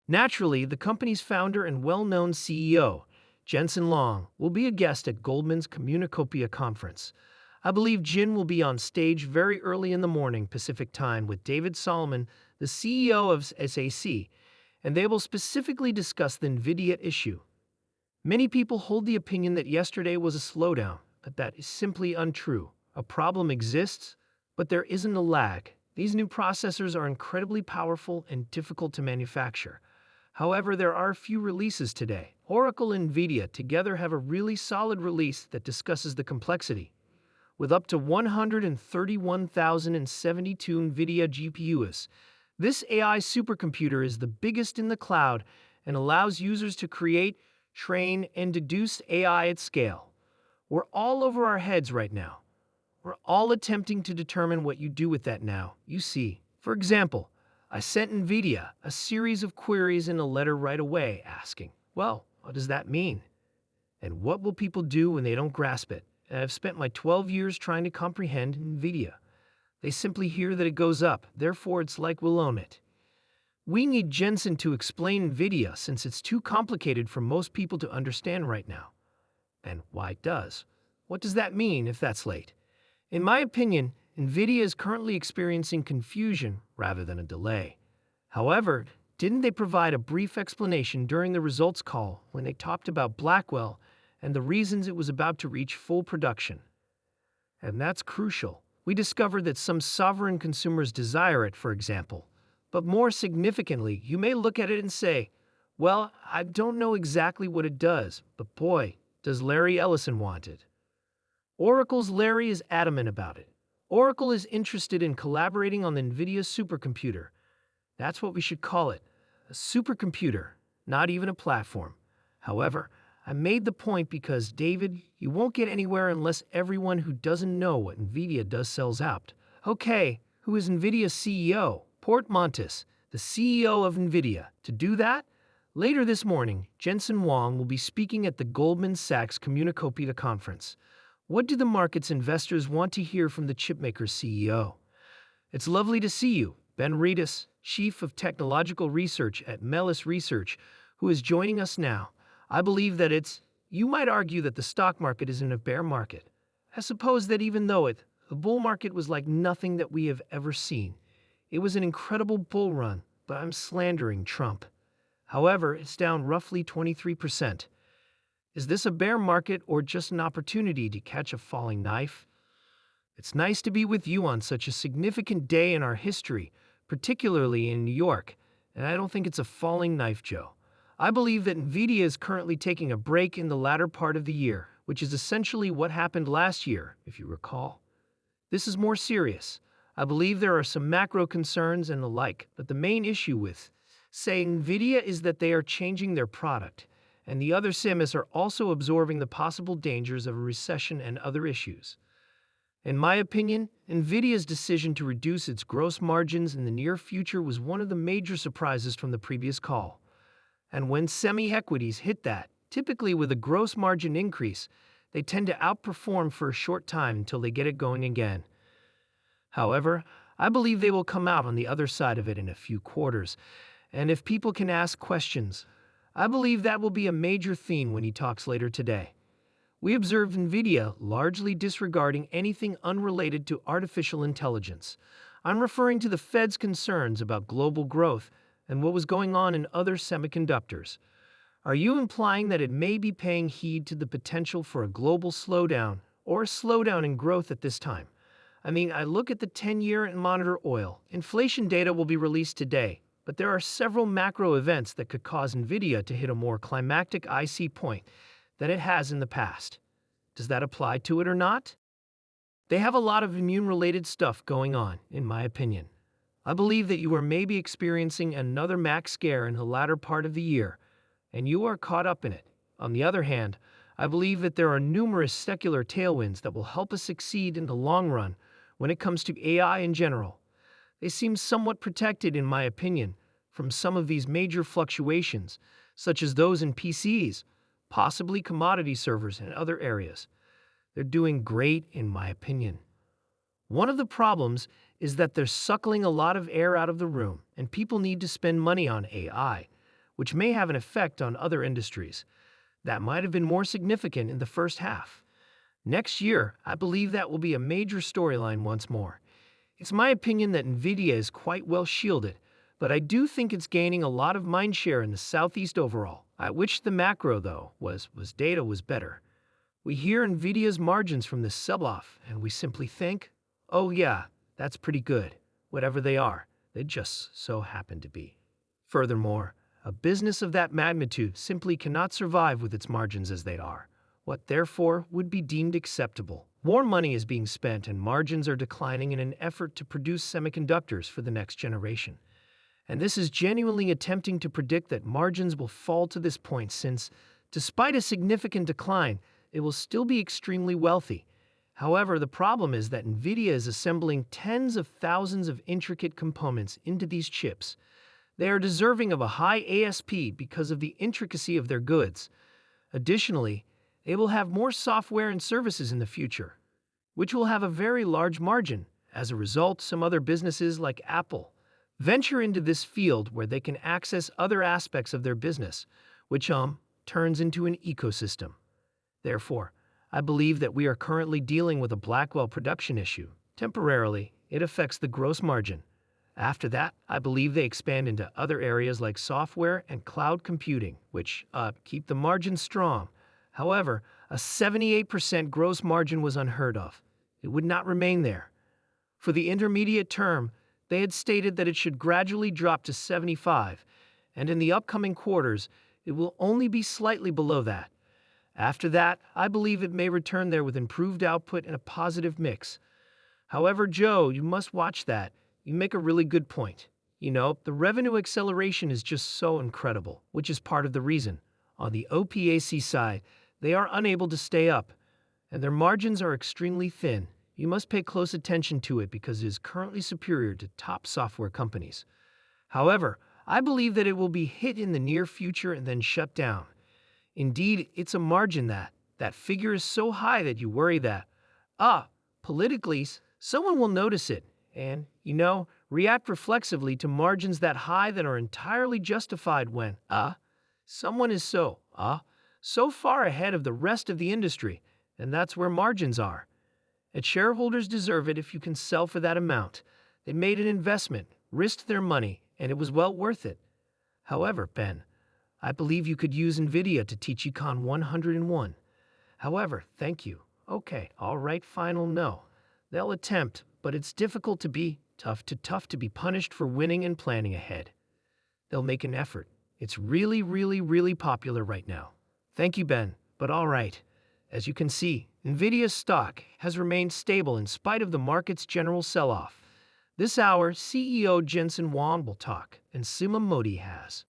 Naturally, the company's founder and well-known CEO, Jensen Huang, will be a guest at Goldman's Communicopia conference. I believe Jin will be on stage very early in the morning Pacific time with David Solomon, the CEO of SAC, and they will specifically discuss the NVIDIA issue. Many people hold the opinion that yesterday was a slowdown, but that is simply untrue. A problem exists, but there isn't a lag. These new processors are incredibly powerful and difficult to manufacture. However, there are a few releases today. Oracle and NVIDIA together have a really solid release that discusses the complexity. With up to 131,072 NVIDIA GPUs, this AI supercomputer is the biggest in the cloud and allows users to create, train, and deduce AI at scale. We're all over our heads right now. We're all attempting to determine what you do with that now, you see. For example, I sent NVIDIA a series of queries in a letter right away asking, well, what does that mean? And what will people do when they don't grasp it? And I've spent my 12 years trying to comprehend NVIDIA. They simply hear that it goes up, therefore it's like we'll own it. We need Jensen to explain NVIDIA since it's too complicated for most people to understand right now. And why it does. What does that mean if that's late? In my opinion, NVIDIA is currently experiencing confusion rather than a delay. However, didn't they provide a brief explanation during the results call when they talked about Blackwell and the reasons it was about to reach full production? And that's crucial. We discovered that some sovereign consumers desire it, for example. But more significantly, you may look at it and say, well, I don't know exactly what it does, but boy, does Larry Ellison want it. Oracle's Larry is adamant about it. Oracle is interested in collaborating on the NVIDIA supercomputer. That's what we should call it, a supercomputer, not even a platform. However, I made the point because, David, you won't get anywhere unless everyone who doesn't know what NVIDIA does sells out. Okay, who is NVIDIA's CEO? Port Montes, the CEO of NVIDIA. To do that, later this morning, Jensen Huang will be speaking at the Goldman Sachs Communicopia conference. What do the market's investors want to hear from the chipmaker's CEO? It's lovely to see you, Ben Reedus, Chief of Technological Research at Melis Research, who is joining us now. I believe that you might argue that the stock market is in a bear market. I suppose that even though the bull market was like nothing that we have ever seen. It was an incredible bull run, but I'm slandering Trump. However, it's down roughly 23%. Is this a bear market or just an opportunity to catch a falling knife? It's nice to be with you on such a significant day in our history, particularly in New York, and I don't think it's a falling knife, Joe. I believe that NVIDIA is currently taking a break in the latter part of the year, which is essentially what happened last year, if you recall. This is more serious. I believe there are some macro concerns and the like, but the main issue with, say, NVIDIA is that they are changing their product, and the other SIMs are also absorbing the possible dangers of a recession and other issues. In my opinion, NVIDIA's decision to reduce its gross margins in the near future was one of the major surprises from the previous call. And when semi-equities hit that, typically with a gross margin increase, they tend to outperform for a short time until they get it going again. However, I believe they will come out on the other side of it in a few quarters, and if people can ask questions, I believe that will be a major theme when he talks later today. We observed NVIDIA largely disregarding anything unrelated to artificial intelligence. I'm referring to the Fed's concerns about global growth and what was going on in other semiconductors. Are you implying that it may be paying heed to the potential for a global slowdown or a slowdown in growth at this time? I mean, I look at the 10-year and monitor oil. Inflation data will be released today, but there are several macro events that could cause NVIDIA to hit a more climactic IC point than it has in the past. Does that apply to it or not? They have a lot of immune-related stuff going on, in my opinion. I believe that you are maybe experiencing another Mac scare in the latter part of the year, and you are caught up in it. On the other hand, I believe that there are numerous secular tailwinds that will help us succeed in the long run when it comes to AI in general. They seem somewhat protected, in my opinion, from some of these major fluctuations, such as those in PCs, possibly commodity servers and other areas. They're doing great, in my opinion. One of the problems is that they're suckling a lot of air out of the room, and people need to spend money on AI. which may have an effect on other industries that might have been more significant in the first half. Next year, I believe that will be a major storyline once more. It's my opinion that NVIDIA is quite well shielded, but I do think it's gaining a lot of mindshare in the Southeast overall. I wish the macro, though, was data was better. We hear NVIDIA's margins from this sell-off, and we simply think, oh yeah, that's pretty good. Whatever they are, they just so happen to be. Furthermore, a business of that magnitude simply cannot survive with its margins as they are. What therefore would be deemed acceptable. More money is being spent and margins are declining in an effort to produce semiconductors for the next generation. And this is genuinely attempting to predict that margins will fall to this point since, despite a significant decline, it will still be extremely wealthy. However, the problem is that NVIDIA is assembling tens of thousands of intricate components into these chips. They are deserving of a high ASP because of the intricacy of their goods. Additionally, they will have more software and services in the future, which will have a very large margin. As a result, some other businesses like Apple venture into this field where they can access other aspects of their business, which turns into an ecosystem. Therefore, I believe that we are currently dealing with a Blackwell production issue. Temporarily, it affects the gross margin. After that, I believe they expand into other areas like software and cloud computing, which keep the margin strong. However, a 78% gross margin was unheard of. It would not remain there. For the intermediate term, they had stated that it should gradually drop to 75, and in the upcoming quarters, it will only be slightly below that. After that, I believe it may return there with improved output and a positive mix. However, Joe, you must watch that. You make a really good point. The revenue acceleration is just so incredible, which is part of the reason. On the OPAC side, they are unable to stay up, and their margins are extremely thin. You must pay close attention to it because it is currently superior to top software companies. However, I believe that it will be hit in the near future and then shut down. Indeed, it's a margin that figure is so high that you worry that, politically, someone will notice it and, react reflexively to margins that high that are entirely justified when, someone is so far ahead of the rest of the industry, and that's where margins are. And shareholders deserve it if you can sell for that amount. They made an investment, risked their money, and it was well worth it. However, Ben, I believe you could use NVIDIA to teach Econ 101. However, thank you. Okay, all right, final no. They'll attempt, but it's difficult to be tough to be punished for winning and planning ahead. They'll make an effort. It's really, really, really popular right now. Thank you, Ben, but all right. As you can see, NVIDIA's stock has remained stable in spite of the market's general sell-off. This hour, CEO Jensen Huang will talk, and Sima Modi has.